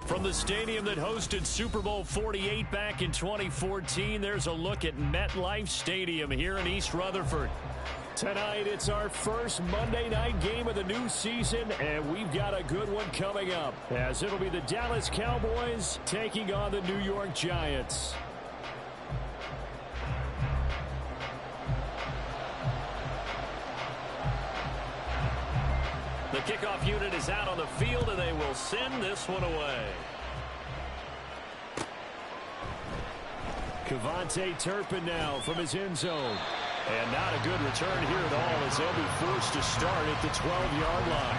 From the stadium that hosted Super Bowl 48 back in 2014, there's a look at MetLife Stadium here in East Rutherford. Tonight, it's our first Monday night game of the new season, and we've got a good one coming up, as it'll be the Dallas Cowboys taking on the New York Giants. The kickoff unit is out on the field, and they will send this one away. Kevontae Turpin now from his end zone. And not a good return here at all, as they'll be forced to start at the 12-yard line.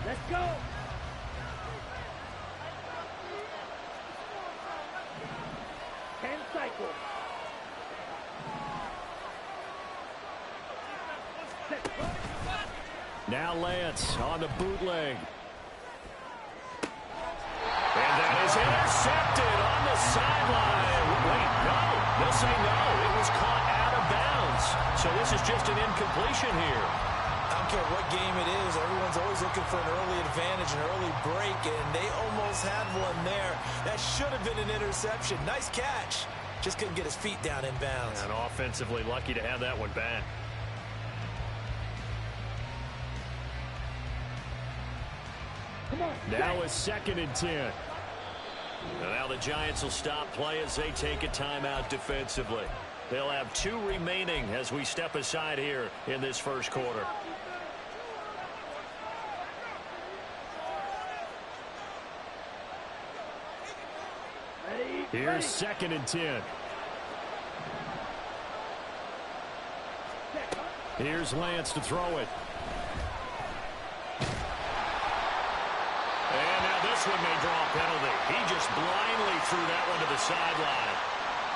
Let's go! Cycle. Now Lance on the bootleg. And that is intercepted on the sideline. Wait, no. They'll say no. It was caught out of bounds. So this is just an incompletion here. I don't care what game it is. Everyone's always looking for an early advantage, an early break, and they almost had one there. That should have been an interception. Nice catch. Just couldn't get his feet down in bounds. And offensively lucky to have that one back. Now a 2nd and 10. And now the Giants will stop play as they take a timeout defensively. They'll have 2 remaining as we step aside here in this first quarter. Here's 2nd and 10. Here's Lance to throw it. And now this one may draw a penalty. He just blindly threw that one to the sideline.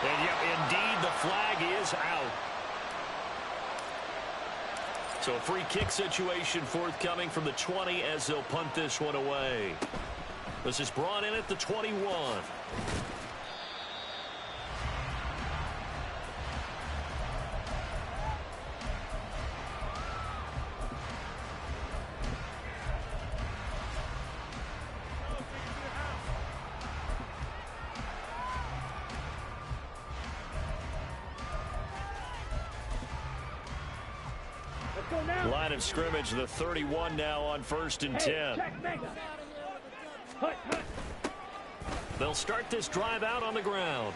And yep, indeed, the flag is out. So a free kick situation forthcoming from the 20 as they'll punt this one away. This is brought in at the 21. Line of scrimmage, the 31 now on 1st and 10. They'll start this drive out on the ground.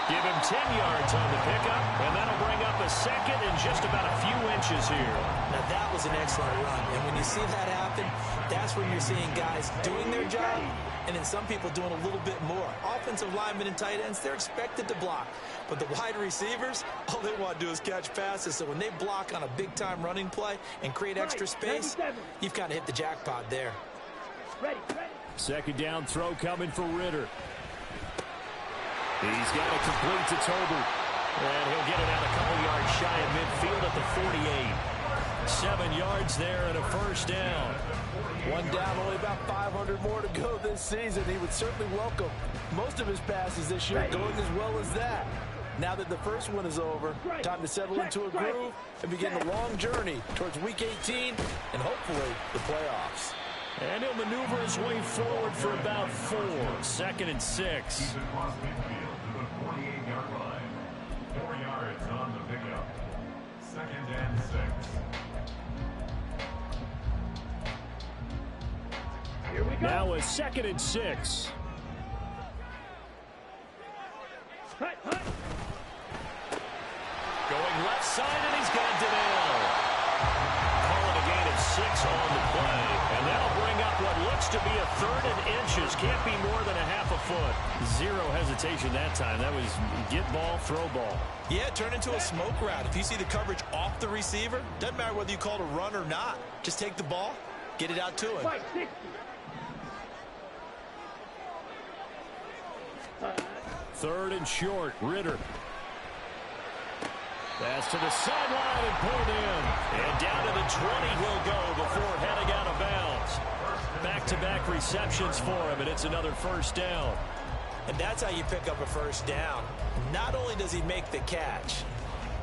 Give him 10 yards on the pickup, and that'll bring up a 2nd and just about a few inches here. Now that was an excellent run, and when you see that happen, that's when you're seeing guys doing their job, and then some people doing a little bit more. Offensive linemen and tight ends, they're expected to block. But the wide receivers, all they want to do is catch passes. So when they block on a big-time running play and create extra space, you've kind of hit the jackpot there. 2nd down throw coming for Ritter. He's got it complete to Tolbert. And he'll get it out a couple yards shy of midfield at the 48. 7 yards there and a 1st down. One down, only about 500 more to go this season. He would certainly welcome most of his passes this year going as well as that. Now that the first one is over, time to settle into a groove and begin the long journey towards Week 18 and hopefully the playoffs. And he'll maneuver his way forward for about 4. 2nd and 6. 48-yard line. 4 yards on the pickup. 2nd and 6. Here we go. Now a 2nd and 6. Going left side to be a 3rd and inches. Can't be more than a half a foot. Zero hesitation that time. That was get ball, throw ball. Yeah, turn into a smoke route. If you see the coverage off the receiver, doesn't matter whether you call it a run or not. Just take the ball, get it out to him. 3rd and short. Ridder. Pass to the sideline and pulled in. And down to the 20 will go before heading out of bounds. Back-to-back receptions for him, and it's another first down. And that's how you pick up a first down. Not only does he make the catch,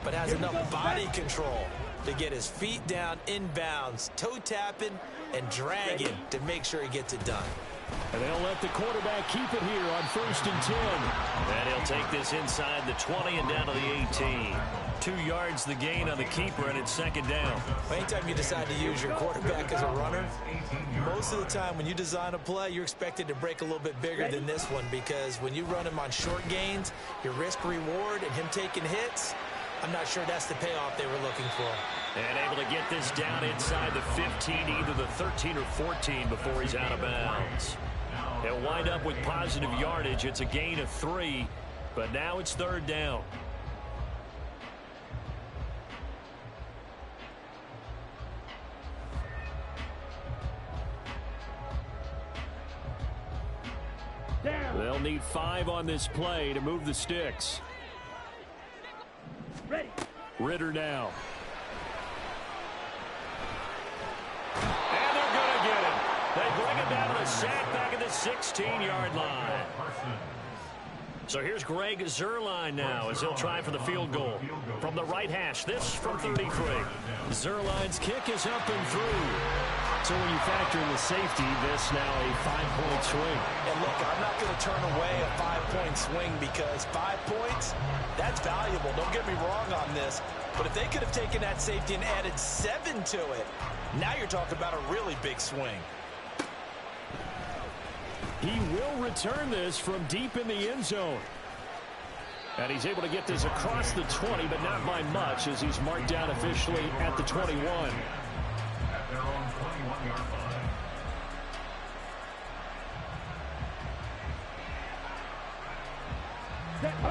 but has enough body control to get his feet down inbounds, toe tapping and dragging to make sure he gets it done. And they'll let the quarterback keep it here on 1st and 10. And he'll take this inside the 20 and down to the 18. 2 yards the gain on the keeper, and it's 2nd down. Anytime you decide to use your quarterback as a runner, most of the time when you design a play, you're expected to break a little bit bigger than this one, because when you run him on short gains, your risk-reward and him taking hits, I'm not sure that's the payoff they were looking for. And able to get this down inside the 15, either the 13 or 14 before he's out of bounds. He'll wind up with positive yardage. It's a gain of 3, but now it's 3rd down. They'll need 5 on this play to move the sticks. Ready. Ridder now. And they're going to get him. They bring him down with a sack back at the 16-yard line. So here's Greg Zuerlein now as he'll try for the field goal. From the right hash, this from 33. Zuerlein's kick is up and through. So when you factor in the safety, this now a 5-point swing. And look, I'm not going to turn away a 5-point swing, because 5 points, that's valuable. Don't get me wrong on this. But if they could have taken that safety and added 7 to it, now you're talking about a really big swing. He will return this from deep in the end zone. And he's able to get this across the 20, but not by much, as he's marked down officially at the 21. At their own 21-yard line.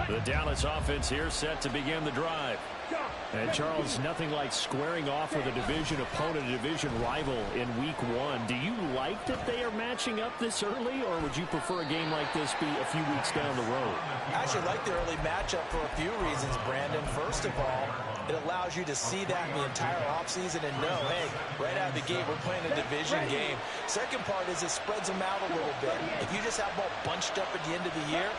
The Dallas offense here set to begin the drive. And Charles, nothing like squaring off with a division opponent, a division rival in week 1. Do you like that they are matching up this early, or would you prefer a game like this be a few weeks down the road? I actually like the early matchup for a few reasons, Brandon. First of all, it allows you to see that in the entire offseason and know, hey, right out of the gate, we're playing a division game. Second part is it spreads them out a little bit. If you just have them all bunched up at the end of the year,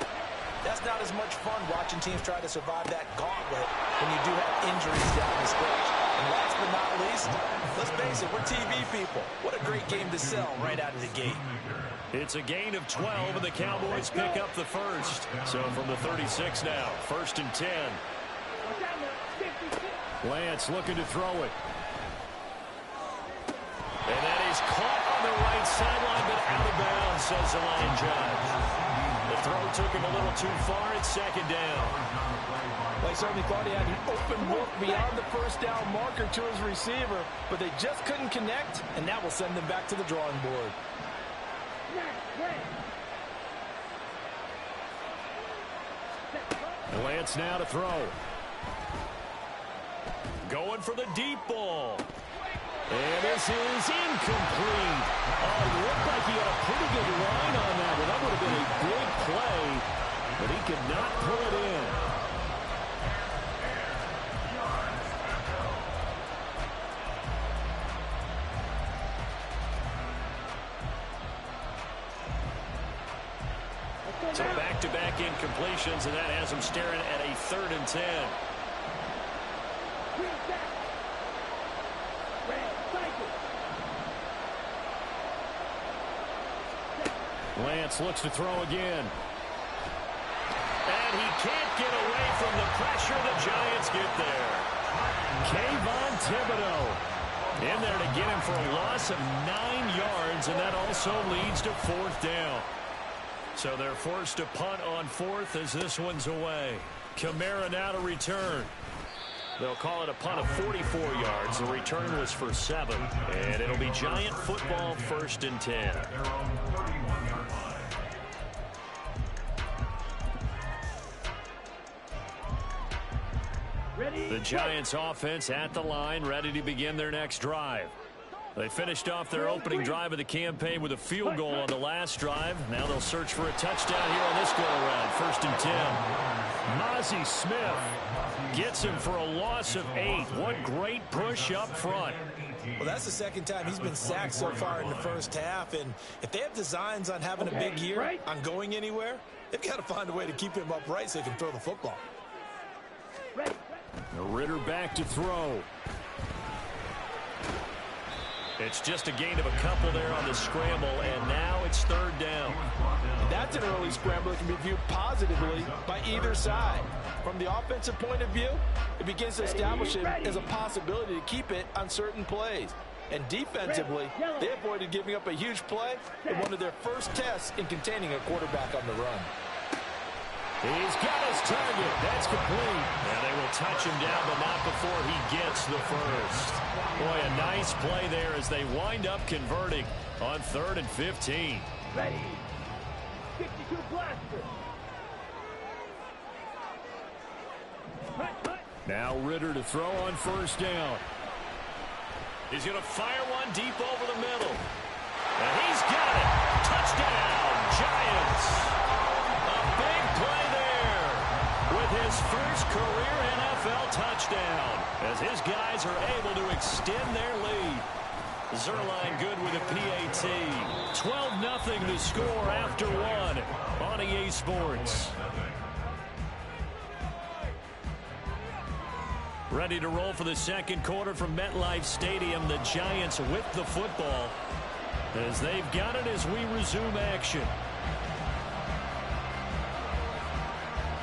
that's not as much fun watching teams try to survive that gauntlet when you do have injuries down the stretch. And last but not least, let's face it, we're TV people. What a great game to sell right out of the gate. It's a gain of 12, and the Cowboys pick up the first. So from the 36 now, 1st and 10. Lance looking to throw it. And that is caught on the right sideline, but out of bounds, says the line judge. The throw took him a little too far. It's 2nd down. They certainly thought he had an open look beyond the first down marker to his receiver, but they just couldn't connect, and that will send them back to the drawing board. Lance now to throw. Going for the deep ball. And this is incomplete. Oh, it looked like he had a pretty good line on that one. That would have been a big play, but he could not pull it in. So back-to-back incompletions, and that has him staring at a 3rd and 10. Lance looks to throw again. And he can't get away from the pressure. The Giants get there. Kayvon Thibodeaux in there to get him for a loss of 9 yards, and that also leads to 4th down. So they're forced to punt on 4th as this one's away. Kamara now to return. They'll call it a punt of 44 yards. The return was for 7. And it'll be Giant football, 1st and 10. The Giants offense at the line, ready to begin their next drive. They finished off their opening drive of the campaign with a field goal on the last drive. Now they'll search for a touchdown here on this go-around. 1st and 10. Mazi Smith gets him for a loss of 8. What great push up front. Well, that's the second time he's been sacked so far in the first half. And if they have designs on having a big year, on going anywhere, they've got to find a way to keep him upright so he can throw the football. Ritter back to throw. It's just a gain of a couple there on the scramble, and now it's 3rd down. That's an early scramble that can be viewed positively by either side. From the offensive point of view, it begins to establish it as a possibility to keep it on certain plays. And defensively, they avoided giving up a huge play in one of their first tests in containing a quarterback on the run. He's got his target. That's complete. And they will touch him down, but not before he gets the first. Boy, a nice play there as they wind up converting on 3rd and 15. Ready. 62 blaster. Now Ritter to throw on 1st down. He's going to fire one deep over the middle. And he's got it. Touchdown, Giants. A big play there with his first career NFL touchdown as his guys are able to extend their lead. Zerline good with a PAT. 12-0 the score after 1 on EA Sports. Ready to roll for the second quarter from MetLife Stadium. The Giants with the football as they've got it as we resume action.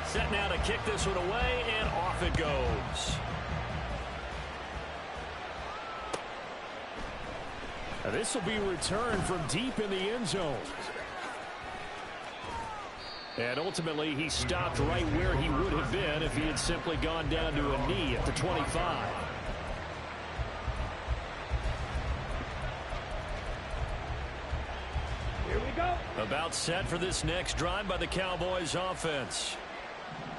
Set now to kick this one away, and off it goes. Now this will be returned from deep in the end zone. And ultimately, he stopped right where he would have been if he had simply gone down to a knee at the 25. Here we go. About set for this next drive by the Cowboys offense.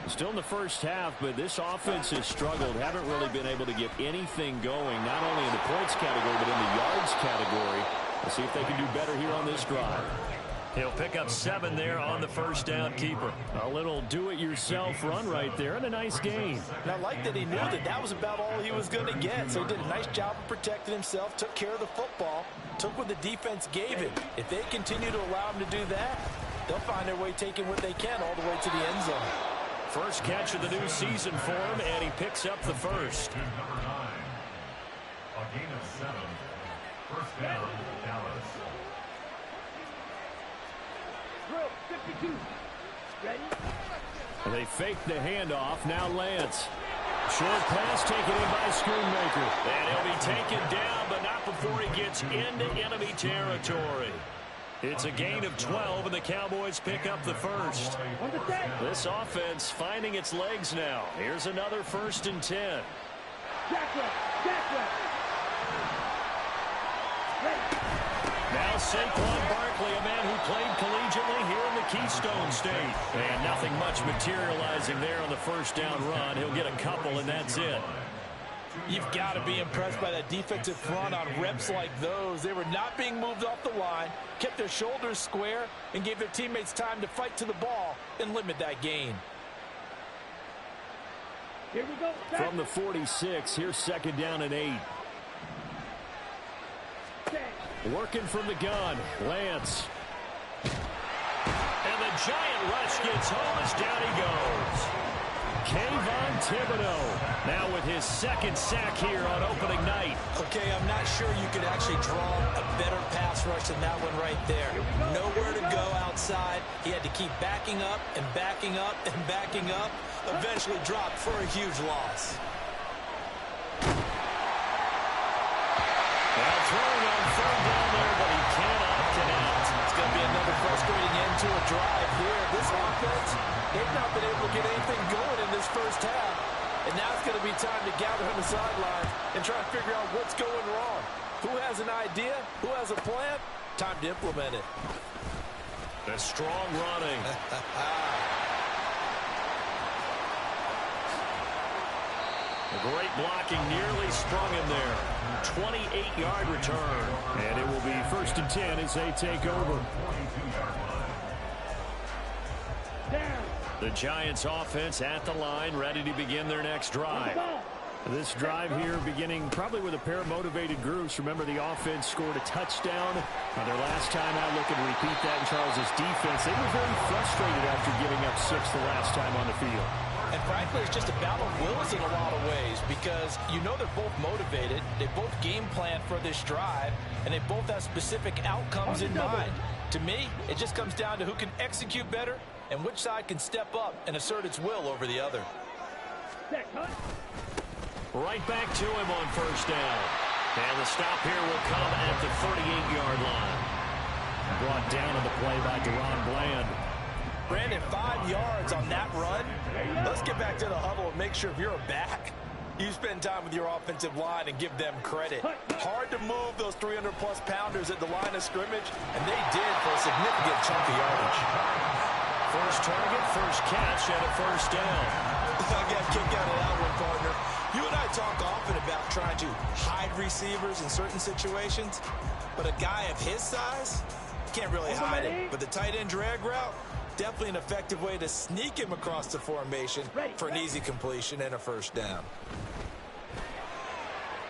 Still in the first half, but this offense has struggled. Haven't really been able to get anything going, not only in the points category, but in the yards category. We'll see if they can do better here on this drive. He'll pick up 7 there on the first down keeper. A little do-it-yourself run right there and a nice gain. And I like that he knew that that was about all he was going to get. So he did a nice job of protecting himself, took care of the football, took what the defense gave him. If they continue to allow him to do that, they'll find their way taking what they can all the way to the end zone. First catch of the new season for him, and he picks up the first. Number 9. A gain of 7. First down, Dallas. Drill. 52. Ready. They fake the handoff. Now Lance. Short pass taken in by Schoonmaker. And he'll be taken down, but not before he gets into enemy territory. It's a gain of 12, and the Cowboys pick up the first. On the set. This offense finding its legs now. Here's another 1st and 10. Jack left. Jack left. Ready. Now Saquon Barkley, a man who played collegiately here in the Keystone State. And nothing much materializing there on the first down run. He'll get a couple, and that's it. You've got to be impressed by that defensive front on reps like those. They were not being moved off the line, kept their shoulders square, and gave their teammates time to fight to the ball and limit that gain. Here we go. From the 46, here's 2nd down and 8. Working from the gun, Lance. And the Giant rush gets home as down he goes. Kayvon Thibodeaux now with his 2nd sack here on opening night. Okay, I'm not sure you could actually draw a better pass rush than that one right there. Nowhere to go outside. He had to keep backing up and backing up and backing up. Eventually dropped for a huge loss. Now throwing on 3rd down there, but he cannot connect. It's going to be another frustrating end to a drive here. This offense, they've not been able to get anything going in this first half. And now it's going to be time to gather on the sideline and try to figure out what's going wrong. Who has an idea? Who has a plan? Time to implement it. The strong running. The great blocking nearly sprung him there. 28-yard return. And it will be 1st and 10 as they take over. The Giants offense at the line, ready to begin their next drive. This drive here beginning probably with a pair of motivated groups. Remember, the offense scored a touchdown on their last time out. Looking to repeat that in Charles's defense. They were very frustrated after giving up 6 the last time on the field. And frankly, it's just a battle of wills in a lot of ways because you know they're both motivated. They both game plan for this drive, and they both have specific outcomes in mind. To me, it just comes down to who can execute better and which side can step up and assert its will over the other. Right back to him on 1st down. And the stop here will come at the 38-yard line. Brought down on the play by DaRon Bland. Brandon, 5 yards on that run. Let's get back to the huddle and make sure if you're a back, you spend time with your offensive line and give them credit. Hard to move those 300-plus pounders at the line of scrimmage, and they did for a significant chunk of yardage. First target, first catch, and a 1st down. I got a kick out of that one, partner. You and I talk often about trying to hide receivers in certain situations, but a guy of his size can't really hide him. But the tight end drag route, definitely an effective way to sneak him across the formation for an easy completion and a 1st down.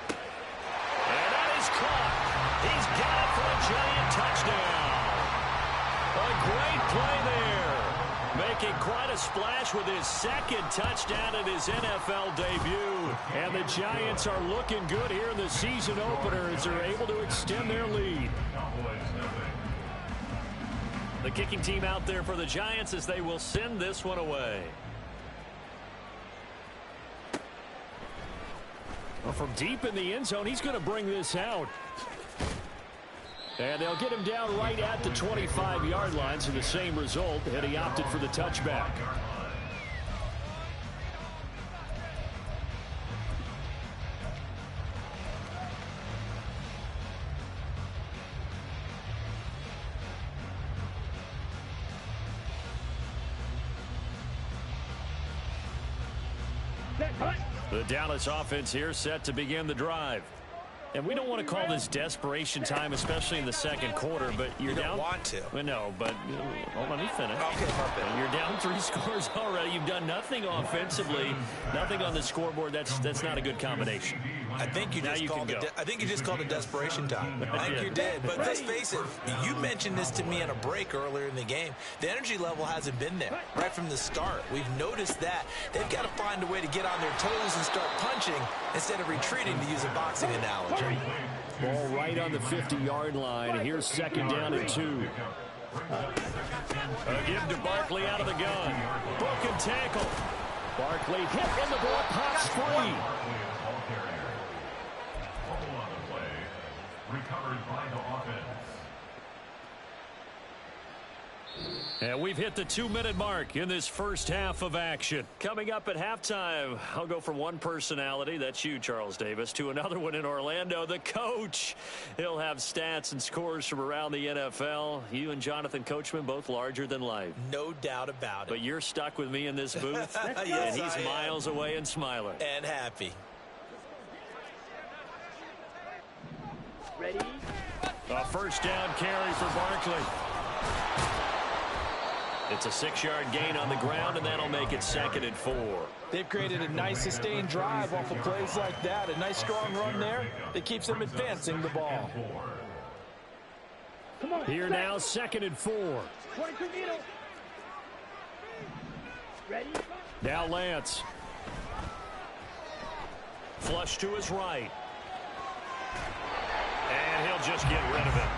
And that is caught. He's got it for a Giant touchdown. A great play there. Making quite a splash with his 2nd touchdown at his NFL debut. And the Giants are looking good here in the season opener as they're able to extend their lead. The kicking team out there for the Giants as they will send this one away. Well, from deep in the end zone, he's going to bring this out. And they'll get him down right at the 25-yard line, so the same result, and he opted for the touchback. The Dallas offense here set to begin the drive. And we don't want to call this desperation time, especially in the 2nd quarter, but you're down. You don't want to. Well, no, but well, let me finish. Okay, you're down 3 scores already. You've done nothing offensively, nothing on the scoreboard. That's not a good combination. I think you just called it desperation time. I think you did. But let's face it, you mentioned this to me on a break earlier in the game. The energy level hasn't been there right from the start. We've noticed that. They've got to find a way to get on their toes and start punching instead of retreating, to use a boxing analogy. Ball right on the 50-yard line. Here's 2nd down and 2. A give to Barkley out of the gun. Broken tackle. Barkley hit in the ball. Pops free. Recovered by the offense. And we've hit the 2-minute mark in this first half of action. Coming up at halftime, I'll go from one personality, that's you, Charles Davis, to another one in Orlando, the coach. He'll have stats and scores from around the NFL. You and Jonathan Coachman, both larger than life. No doubt about it. But you're stuck with me in this booth, Yes, and he's miles away and smiling. And happy. Ready? A 1st down carry for Barkley. It's a 6-yard gain on the ground, and that'll make it 2nd and 4. They've created a nice sustained drive off of plays like that. A nice strong run there that keeps them advancing the ball. Come on. Here now, 2nd and 4. 22 needle. Ready? Now Lance. Flush to his right. And he'll just get rid of it.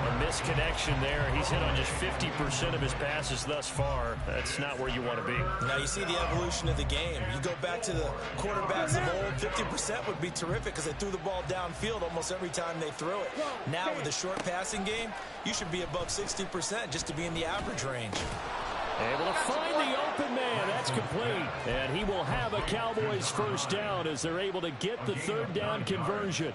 A misconnection there. He's hit on just 50% of his passes thus far. That's not where you want to be. Now you see the evolution of the game. You go back to the quarterbacks of old, 50% would be terrific because they threw the ball downfield almost every time they threw it. Now with the short passing game, you should be above 60% just to be in the average range. Able to find the open man. That's complete. And he will have a Cowboys first down as they're able to get the third down conversion.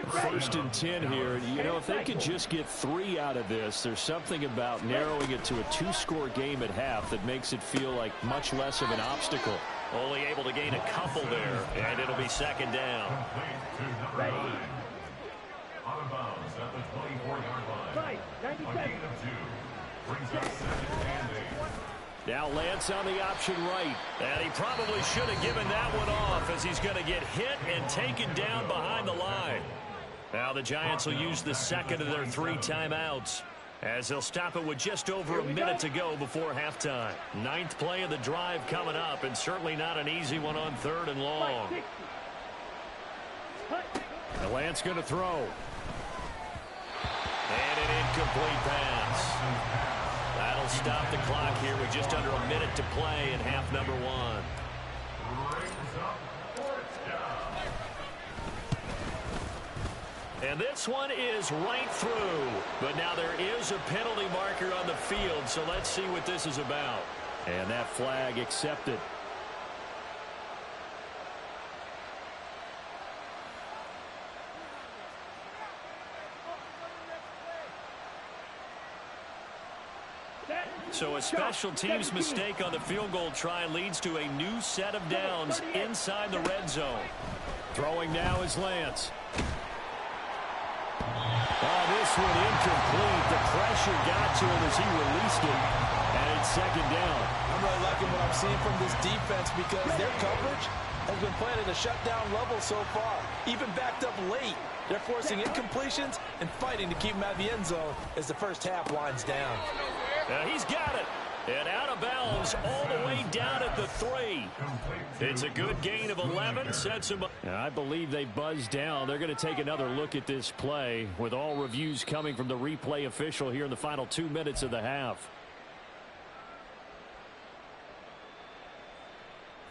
First and 10 here. You know, if they could just get 3 out of this, there's something about narrowing it to a 2-score game at half that makes it feel like much less of an obstacle. Only able to gain a couple there, and it'll be second down. Ready. Out of bounds at the 24-yard line. A gain of 2. Brings up 2nd and 8. Now Lance on the option right. And he probably should have given that one off as he's going to get hit and taken down behind the line. Now the Giants will use the second of their 3 timeouts as they'll stop it with just over a minute to go before halftime. 9th play of the drive coming up, and certainly not an easy one on 3rd and long. And Lance going to throw. And an incomplete pass. That'll stop the clock here with just under a minute to play in half number 1. And this one is right through. But now there is a penalty marker on the field, so let's see what this is about. And that flag accepted. So a special teams mistake on the field goal try leads to a new set of downs inside the red zone. Throwing now is Lance. Oh, this one incomplete. The pressure got to him as he released it. And it's second down. I'm really liking what I'm seeing from this defense because their coverage has been playing at a shutdown level so far. Even backed up late. They're forcing incompletions and fighting to keep them out of the end zone as the first half winds down. He's got it. And out of bounds all the way down at the 3. It's a good gain of 11. Sets him up. I believe they buzzed down. They're going to take another look at this play with all reviews coming from the replay official here in the final 2 minutes of the half.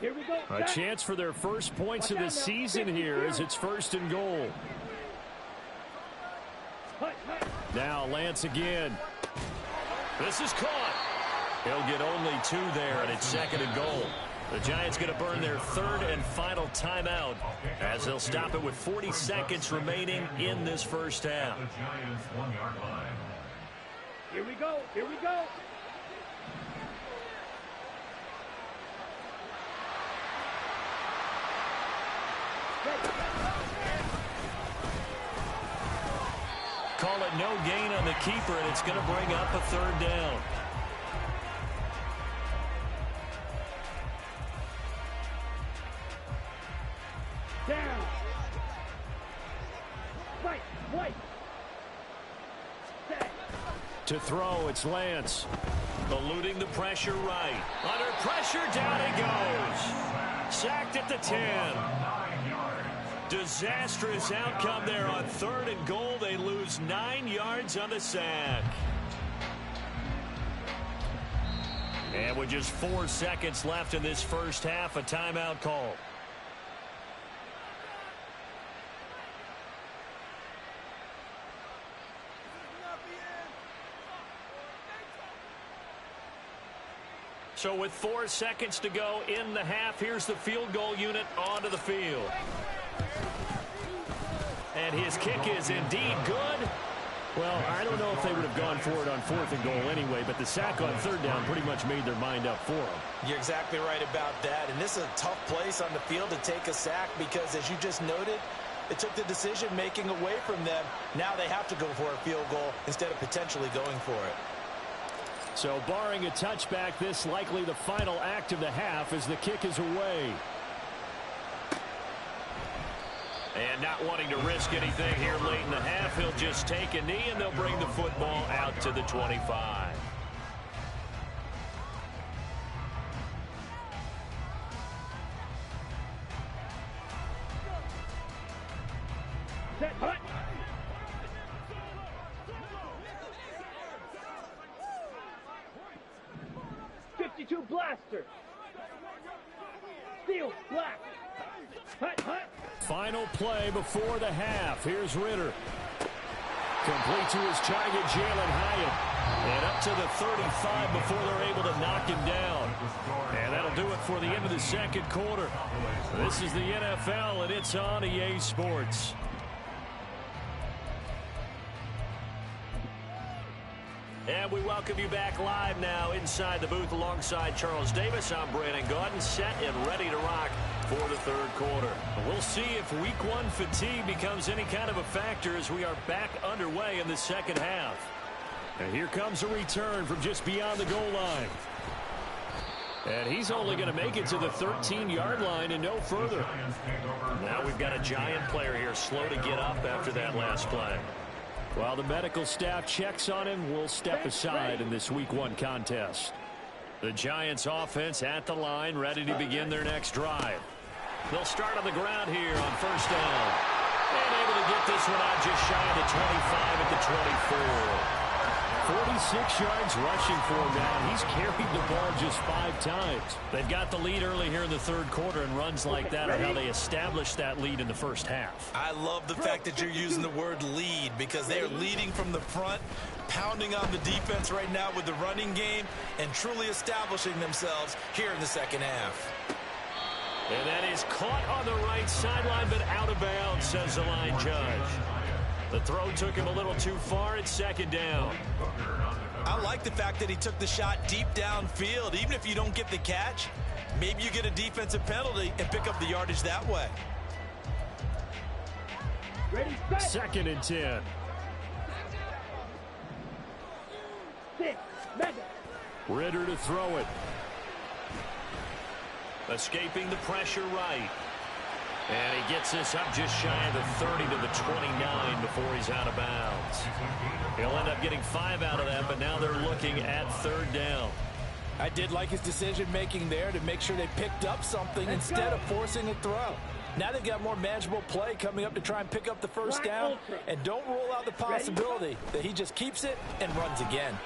Here we go. A chance for their first points of the season here as it's 1st and goal. Now Lance again. This is caught. He'll get only 2 there, and it's 2nd and goal. The Giants going to burn their 3rd and final timeout as they'll stop it with 40 seconds remaining in this first half. The Giants 1-yard line. Here we go. Here we go. Call it no gain on the keeper, and it's going to bring up a 3rd down. Down. White. Set. To throw, it's Lance. Eluding the pressure right. Under pressure, down he goes. Sacked at the 10. Disastrous outcome there on 3rd and goal. They lose 9 yards on the sack. And with just 4 seconds left in this first half, a timeout call. So with 4 seconds to go in the half, here's the field goal unit onto the field. And his kick is indeed good. Well, I don't know if they would have gone for it on 4th and goal anyway, but the sack on 3rd down pretty much made their mind up for them. You're exactly right about that. And this is a tough place on the field to take a sack because, as you just noted, it took the decision-making away from them. Now they have to go for a field goal instead of potentially going for it. So barring a touchback, this likely the final act of the half as the kick is away. And not wanting to risk anything here late in the half, he'll just take a knee and they'll bring the football out to the 25. Set. Hut. .52 blaster. Steel black. Hut. Final play before the half. Here's Ritter. Complete to his target, Jalen Hyatt. And up to the 35 before they're able to knock him down. And that'll do it for the end of the second quarter. This is the NFL, and it's on EA Sports. And we welcome you back live now inside the booth alongside Charles Davis. I'm Brandon Gaudin, set and ready to rock for the third quarter. We'll see if week one fatigue becomes any kind of a factor as we are back underway in the second half. And here comes a return from just beyond the goal line. And he's only going to make it to the 13-yard line and no further. Now we've got a Giant player here slow to get up after that last play. While the medical staff checks on him, we'll step aside in this week one contest. The Giants offense at the line, ready to begin their next drive. They'll start on the ground here on first down. And able to get this one out just shy of the 25 at the 24. 46 yards rushing for him now. He's carried the ball just 5 times. They've got the lead early here in the third quarter, and runs like that are how they established that lead in the first half. I love the fact that you're using the word lead because they're leading from the front, pounding on the defense right now with the running game, and truly establishing themselves here in the second half. And that is caught on the right sideline, but out of bounds, says the line judge. The throw took him a little too far. It's second down. I like the fact that he took the shot deep downfield. Even if you don't get the catch, maybe you get a defensive penalty and pick up the yardage that way. Ready, set. 2nd and 10. 6, mega. Ritter to throw it. Escaping the pressure right. And he gets this up just shy of the 30 to the 29 before he's out of bounds. He'll end up getting 5 out of that, but now they're looking at third down. I did like his decision-making there to make sure they picked up something instead of forcing a throw. Now they've got more manageable play coming up to try and pick up the first down, and don't rule out the possibility that he just keeps it and runs again.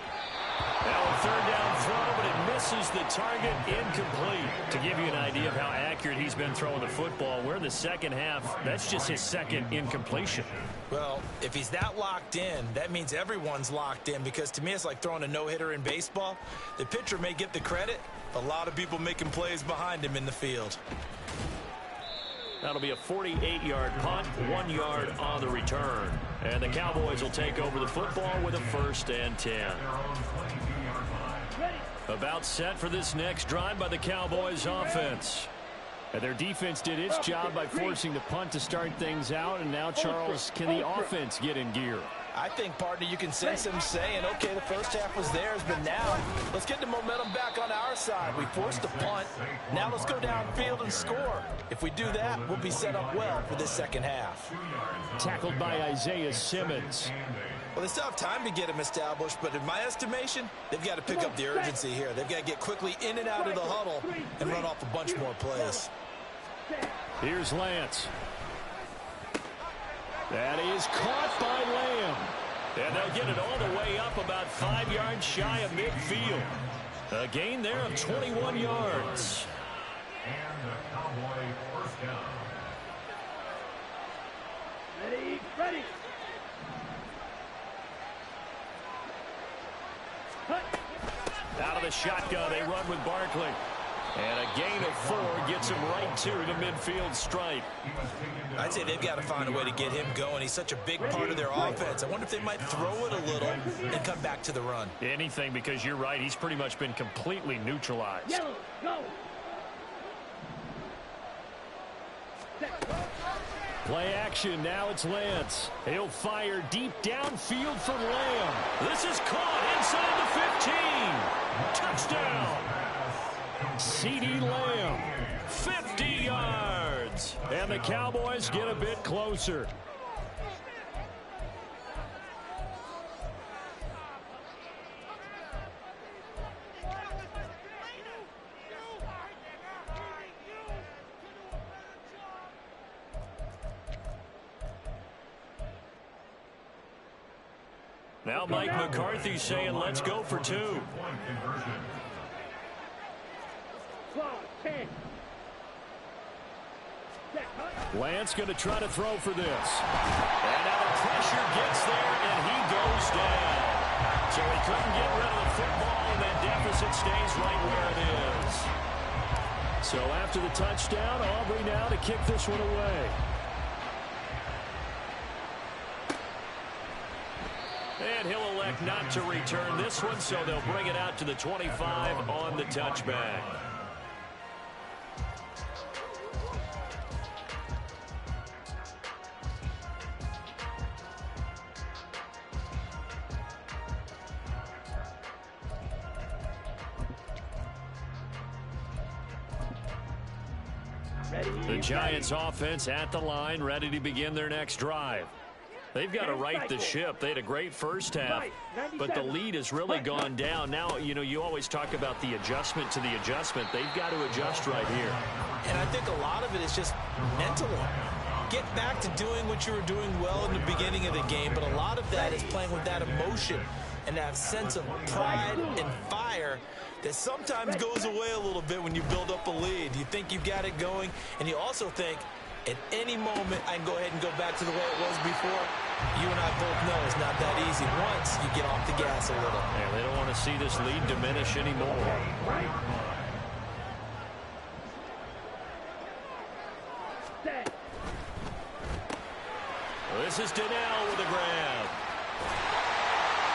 Now a third down throw, but it misses the target, incomplete. To give you an idea of how accurate he's been throwing the football, we're in the second half. That's just his second incompletion. Well, if he's that locked in, that means everyone's locked in, because to me it's like throwing a no-hitter in baseball. The pitcher may get the credit, a lot of people making plays behind him in the field. That'll be a 48-yard punt, 1 yard on the return. And the Cowboys will take over the football with a 1st and 10. About set for this next drive by the Cowboys offense. And their defense did its job by forcing the punt to start things out. And now, Charles, can the offense get in gear? I think, partner, you can sense him saying, okay, the first half was theirs, but now let's get the momentum back on our side. We forced a punt. Now let's go downfield and score. If we do that, we'll be set up well for this second half. Tackled by Isaiah Simmons. Well, they still have time to get him established, but in my estimation, they've got to pick up the urgency here. They've got to get quickly in and out of the huddle and run off a bunch more plays. Here's Lance. That is caught by Lamb. And they'll get it all the way up about 5 yards shy of midfield. A gain there of 21 yards. And the Cowboy first down. Ready, ready. Out of the shotgun, they run with Barkley. And a gain of 4 gets him right to the midfield stripe. I'd say they've got to find a way to get him going. He's such a big part of their offense. I wonder if they might throw it a little and come back to the run. Anything, because you're right. He's pretty much been completely neutralized. Yellow, go. Play action. Now it's Lance. He'll fire deep downfield from Lamb. This is caught inside the 15. Touchdown. CeeDee Lamb, 50 yards. And the Cowboys get a bit closer. Now Mike McCarthy saying, let's go for 2. Lance going to try to throw for this. And now the pressure pressure gets there, and he goes down. So he couldn't get rid of the football, and that deficit stays right where it is. So after the touchdown, Aubrey now to kick this one away. And he'll elect not to return this one, so they'll bring it out to the 25 on the touchback. The Giants offense at the line, ready to begin their next drive. They've got to right the ship. They had a great first half, but the lead has really gone down. Now, you always talk about the adjustment to the adjustment. They've got to adjust right here. And I think a lot of it is just mentally. Get back to doing what you were doing well in the beginning of the game, but a lot of that is playing with that emotion and that sense of pride and fire that sometimes goes away a little bit when you build up a lead. You think you've got it going, and you also think, at any moment, I can go ahead and go back to the way it was before. You and I both know it's not that easy once you get off the gas a little. Yeah, they don't want to see this lead diminish anymore. This is Donnell with a grab.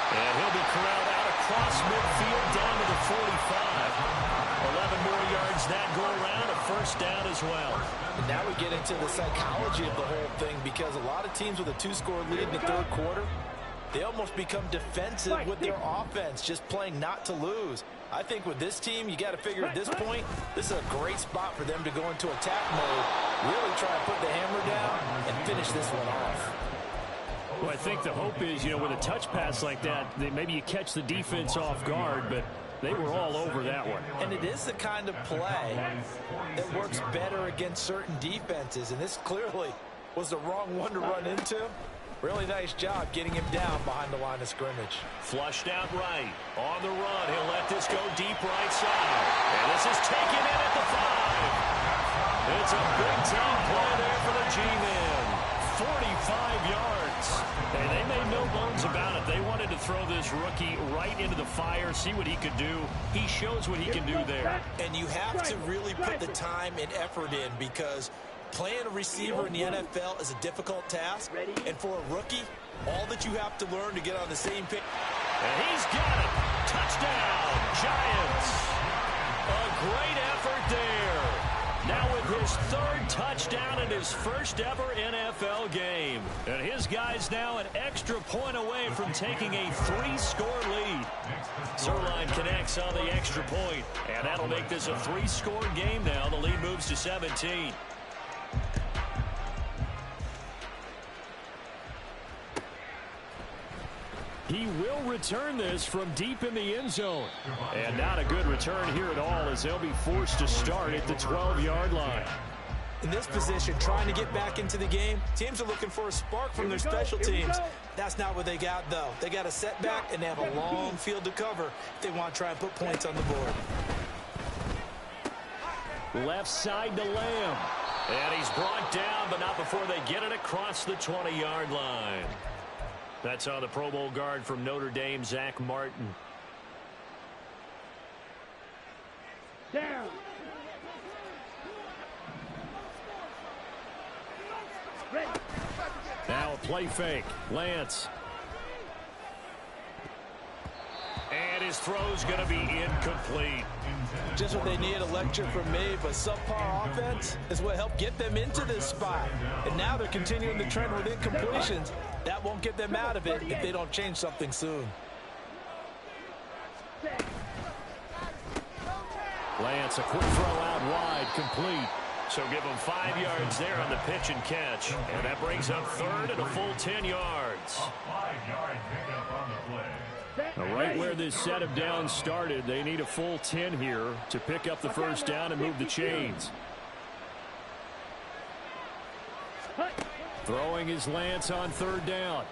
And he'll be corralled out across midfield down to the 45. 11 more yards that go around, a first down as well. And now we get into the psychology of the whole thing, because a lot of teams with a 2-score lead in the third quarter, they almost become defensive with their offense, just playing not to lose. I think with this team, you got to figure at this point, this is a great spot for them to go into attack mode, really try and put the hammer down and finish this one off. Well, I think the hope is, with a touch pass like that maybe you catch the defense off guard, but they were all over that one. And it is the kind of play that works better against certain defenses, and this clearly was the wrong one to run into. Really nice job getting him down behind the line of scrimmage. Flushed out right. On the run, he'll let this go deep right side. And this is taken in at the 5. It's a big-time play there for the G-Men. 45 yards. And they made no bones about it. They wanted to throw this rookie right into the fire, see what he could do. He shows what he can do there. And you have to really put the time and effort in, because playing a receiver in the NFL is a difficult task. And for a rookie, all that you have to learn to get on the same page. And he's got it. Touchdown, Giants. A great effort there. Now with his third touchdown in his first ever NFL game. And his guys now an extra point away from taking a 3-score lead. Zuerlein connects on the extra point, and that'll make this a 3-score game now. The lead moves to 17. He will return this from deep in the end zone. And not a good return here at all, as they'll be forced to start at the 12-yard line. In this position, trying to get back into the game, teams are looking for a spark from their special teams. That's not what they got, though. They got a setback, and they have a long field to cover if they want to try and put points on the board. Left side to Lamb. And he's brought down, but not before they get it across the 20-yard line. That's on the Pro Bowl guard from Notre Dame, Zach Martin. Down. Ready. Now a play fake. Lance. And his throw's going to be incomplete. Just what they need, a lecture from me, but subpar offense is what helped get them into this spot. And now they're continuing the trend with incompletions. That won't get them out of it if they don't change something soon. Lance, a quick throw out wide, complete. So give him 5 yards there on the pitch and catch. And that brings up third and a full 10 yards. A 5-yard pickup on the play. Now, right where this set of downs started, they need a full 10 here to pick up the first down and move the chains. Throwing his Lance on third down.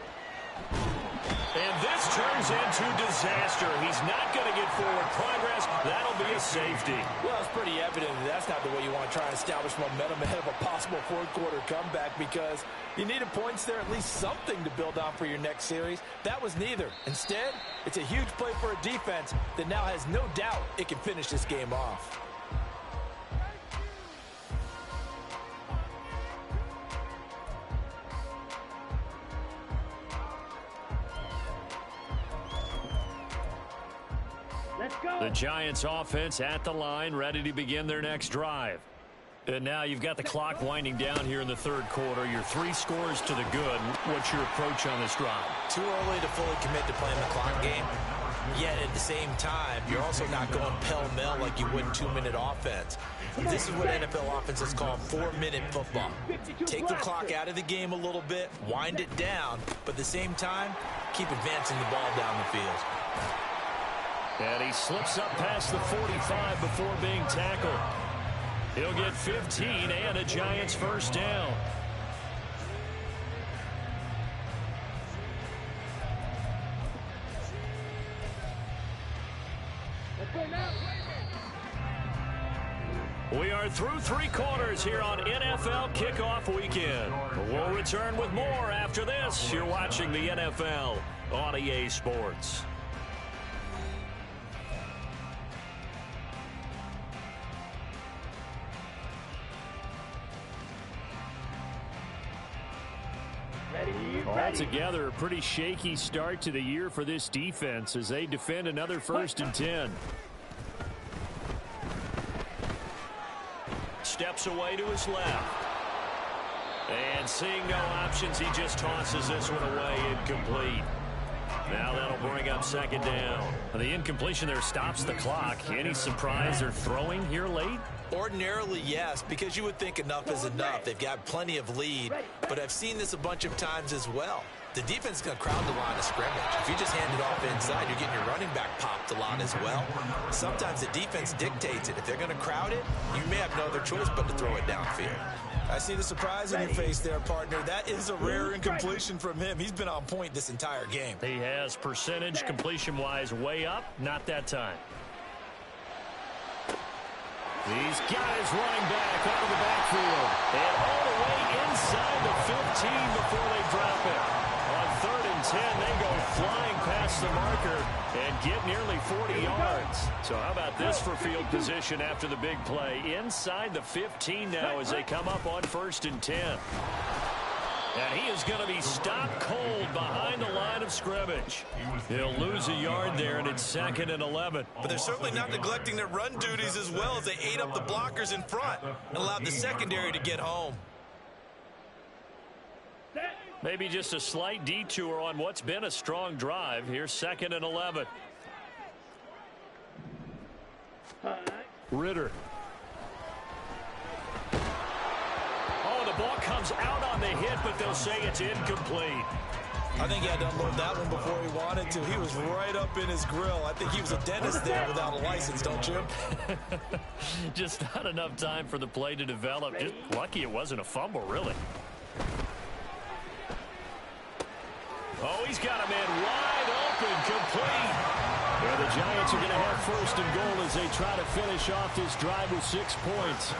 And this turns into disaster. He's not going to get forward progress. That'll be a safety. Well, it's pretty evident that's not the way you want to try and establish momentum ahead of a possible fourth-quarter comeback, because you needed points there, at least something to build on for your next series. That was neither. Instead, it's a huge play for a defense that now has no doubt it can finish this game off. Let's go. The Giants offense at the line, ready to begin their next drive. And now you've got the clock winding down here in the third quarter. Your 3 scores to the good. What's your approach on this drive? Too early to fully commit to playing the clock game. Yet at the same time, you're also not going pell-mell like you would 2-minute offense. This is what NFL offenses call 4-minute football. Take the clock out of the game a little bit, wind it down, but at the same time, keep advancing the ball down the field. And he slips up past the 45 before being tackled. He'll get 15 and a Giants first down. We are through 3 quarters here on NFL Kickoff Weekend. We'll return with more after this. You're watching the NFL on EA Sports. Altogether, a pretty shaky start to the year for this defense as they defend another 1st and 10. Steps away to his left. And seeing no options, he just tosses this one away, incomplete. Now that'll bring up 2nd down. The incompletion there stops the clock. Any surprise they're throwing here late? Ordinarily, yes, because you would think enough is enough. They've got plenty of lead, but I've seen this a bunch of times as well. The defense is going to crowd the line of scrimmage. If you just hand it off inside, you're getting your running back popped a lot as well. Sometimes the defense dictates it. If they're going to crowd it, you may have no other choice but to throw it downfield. I see the surprise in your face there, partner. That is a rare incompletion from him. He's been on point this entire game. He has percentage completion-wise way up. Not that time. These guys running back out of the backfield. And all the way inside the 15 before they drop it. On 3rd and 10, they go flying past the marker and get nearly 40 yards. So how about this for field position after the big play? Inside the 15 now as they come up on 1st and 10. And he is going to be stopped cold behind the line of scrimmage. He'll lose a yard there, and it's 2nd and 11. But they're certainly not neglecting their run duties as well as they ate up the blockers in front and allowed the secondary to get home. Maybe just a slight detour on what's been a strong drive. Here's 2nd and 11. Ritter. Oh, the ball comes out on the hit, but they'll say it's incomplete. I think he had to unload that one before he wanted to. He was right up in his grill. I think he was a dentist there without a license, don't you? Just not enough time for the play to develop. Just lucky it wasn't a fumble, really. Oh, he's got a man wide open, complete. Well, the Giants are going to have 1st and goal as they try to finish off this drive with 6 points.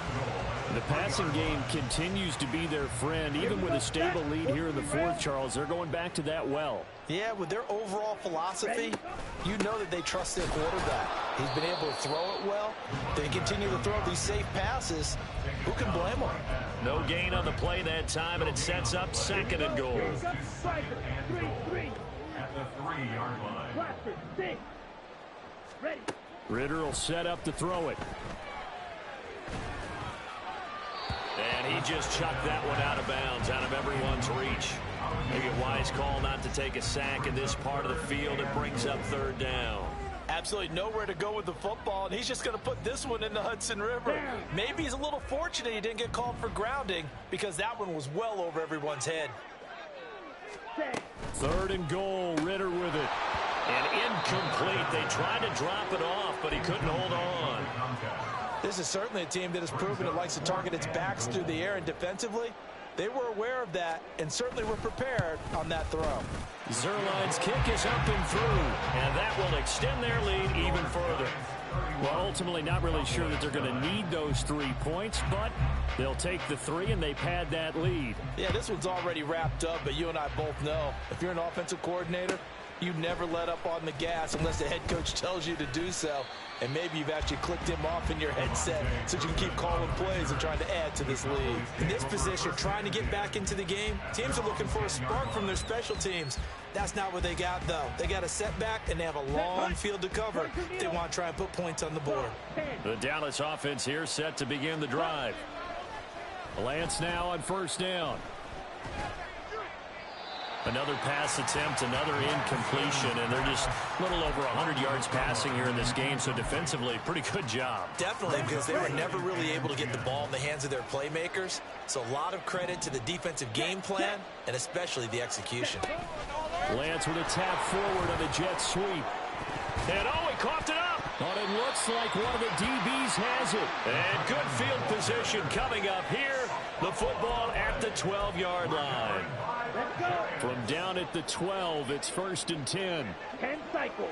The passing game continues to be their friend. Even with a stable lead here in the 4th, Charles, they're going back to that well. Yeah, with their overall philosophy, you know that they trust their quarterback. He's been able to throw it well. They continue to throw these safe passes. Who can blame them? No gain on the play that time, and it sets up 2nd and goal. At the 3-yard line. Ritter will set up to throw it. And he just chucked that one out of bounds, out of everyone's reach. Maybe a wise call not to take a sack in this part of the field. It brings up 3rd down. Absolutely nowhere to go with the football, and he's just going to put this one in the Hudson River. Maybe he's a little fortunate he didn't get called for grounding because that one was well over everyone's head. 3rd and goal, Ritter with it. And incomplete. They tried to drop it off, but he couldn't hold on. This is certainly a team that has proven it likes to target its backs through the air, and defensively, They were aware of that and certainly were prepared on that throw. Zuerlein's kick is up and through, and that will extend their lead even further. Well, ultimately not really sure that they're going to need those 3 points, but they'll take the 3 and they pad that lead. Yeah, this one's already wrapped up, but you and I both know if you're an offensive coordinator, you never let up on the gas unless the head coach tells you to do so. And maybe you've actually clicked him off in your headset so you can keep calling plays and trying to add to this lead. In this position, trying to get back into the game, teams are looking for a spark from their special teams. That's not what they got, though. They got a setback, and they have a long field to cover if they want to try and put points on the board. The Dallas offense here set to begin the drive. Lance now on first down. Another pass attempt, another incompletion, and they're just a little over 100 yards passing here in this game, so defensively, pretty good job. Definitely, because they were never really able to get the ball in the hands of their playmakers, so a lot of credit to the defensive game plan, and especially the execution. Lance with a tap forward on the jet sweep. And oh, he coughed it up. But it looks like one of the DBs has it. And good field position coming up here. The football at the 12-yard line. From down at the 12, it's 1st and 10. 10 cycles.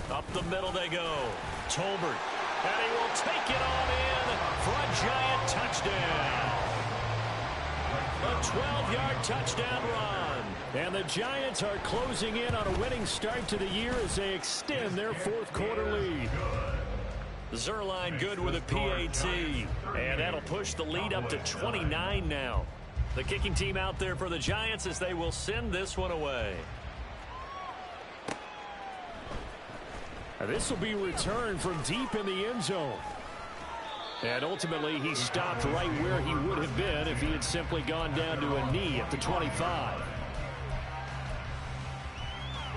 Up the middle they go. Tolbert. And he will take it on in for a giant touchdown. A 12-yard touchdown run. And the Giants are closing in on a winning start to the year as they extend their 4th quarter lead. Zuerlein good with a PAT. And that'll push the lead up to 29 now. The kicking team out there for the Giants as they will send this one away. This will be returned from deep in the end zone. And ultimately, he stopped right where he would have been if he had simply gone down to a knee at the 25.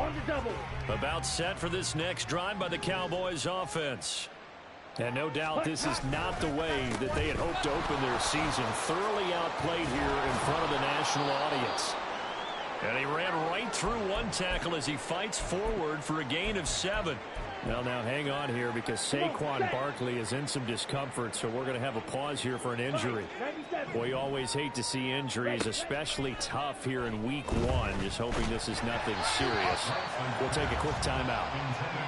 On the double. About set for this next drive by the Cowboys offense. And no doubt this is not the way that they had hoped to open their season. Thoroughly outplayed here in front of the national audience. And he ran right through one tackle as he fights forward for a gain of 7. Well, now hang on here because Saquon Barkley is in some discomfort, so we're going to have a pause here for an injury. Boy, you always hate to see injuries, especially tough here in week 1. Just hoping this is nothing serious. We'll take a quick timeout.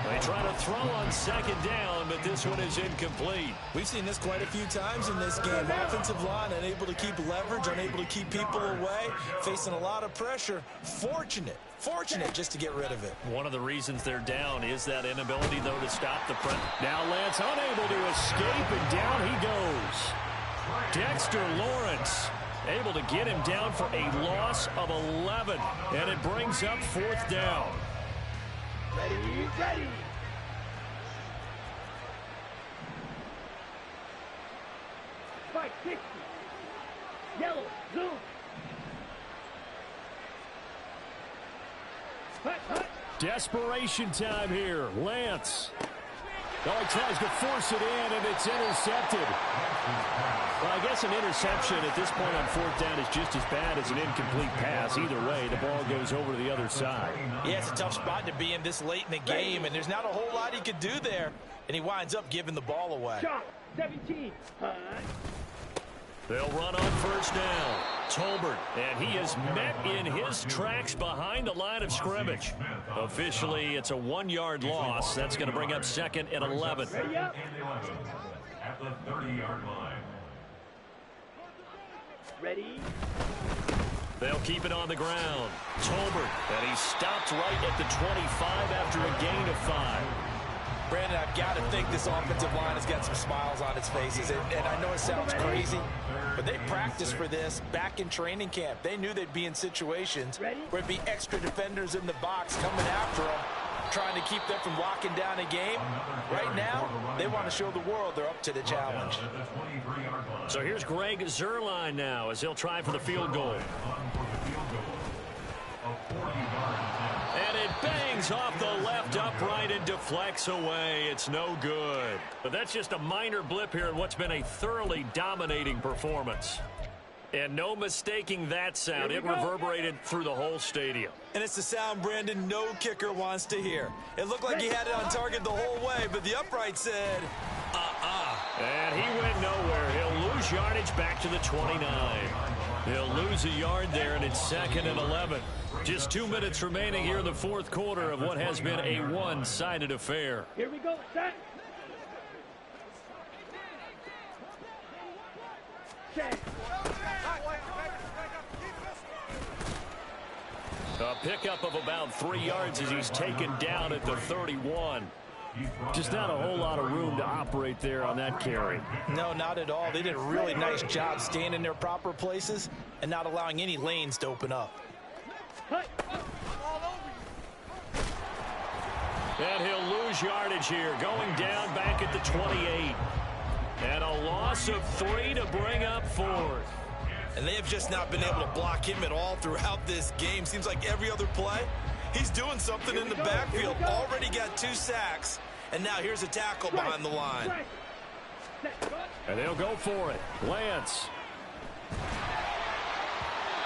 They try to throw on 2nd down, but this one is incomplete. We've seen this quite a few times in this game. Offensive line unable to keep leverage, unable to keep people away, facing a lot of pressure. Fortunate just to get rid of it. One of the reasons they're down is that inability, though, to stop the press. Now Lance unable to escape, and down he goes. Dexter Lawrence able to get him down for a loss of 11, and it brings up 4th down. Ready. Spike 60. Yellow, zoom. Hut. Desperation time here. Lance. Oh, he tries to force it in, and it's intercepted. Well, I guess an interception at this point on 4th down is just as bad as an incomplete pass. Either way, the ball goes over to the other side. Yeah, it's a tough spot to be in this late in the game, and there's not a whole lot he could do there, and he winds up giving the ball away. Shot 17. They'll run on 1st down. Tolbert, and he is met in his tracks behind the line of scrimmage. Officially, it's a 1-yard loss. That's going to bring up 2nd and 11. Ready up. At the 30-yard line. Ready. They'll keep it on the ground. Tolbert, and he stopped right at the 25 after a gain of 5. Brandon, I've got to think this offensive line has got some smiles on its faces. And I know it sounds crazy, but they practiced for this back in training camp. They knew they'd be in situations where it'd be extra defenders in the box coming after them, trying to keep them from locking down a game. Right now, they want to show the world they're up to the challenge. So here's Greg Zuerlein now as he'll try for the field goal. And it bangs off the left upright and deflects away. It's no good. But that's just a minor blip here in what's been a thoroughly dominating performance. And no mistaking that sound. It reverberated through the whole stadium. And it's the sound, Brandon, no kicker wants to hear. It looked like he had it on target the whole way, but the upright said, And he went nowhere. He'll lose lose yardage back to the 29. He'll lose a yard there, and it's 2nd and 11. Just 2 minutes remaining here in the fourth quarter of what has been a one-sided affair. Here we go, set. Set. A pickup of about 3 yards as he's taken down at the 31. Just not a whole lot of room to operate there on that carry. No, not at all. They did a really nice job staying in their proper places and not allowing any lanes to open up. And he'll lose yardage here, going down back at the 28. And a loss of 3 to bring up 4th. And they have just not been able to block him at all throughout this game. Seems like every other play, he's doing something in the backfield. Already got 2 sacks. And now here's a tackle behind the line. And they'll go for it. Lance.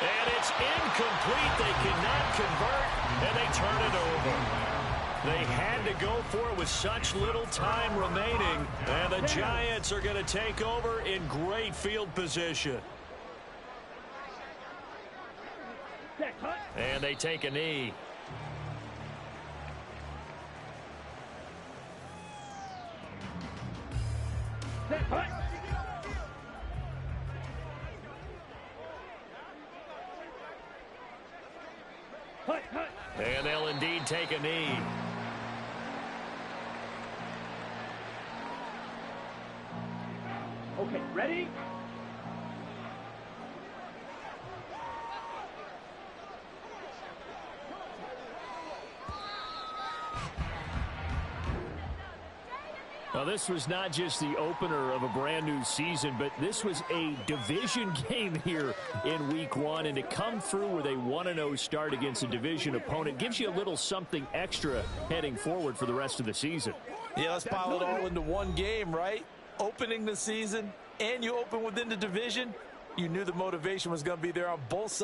And it's incomplete. They cannot convert, and they turn it over. They had to go for it with such little time remaining. And the Giants are going to take over in great field position. And they take a knee. And they'll indeed take a knee. Okay, ready? Well, this was not just the opener of a brand new season, but this was a division game here in week 1. And to come through with a 1-0 start against a division opponent gives you a little something extra heading forward for the rest of the season. Yeah, let's pile it all into one game, right? Opening the season, and you open within the division. You knew the motivation was going to be there on both sides.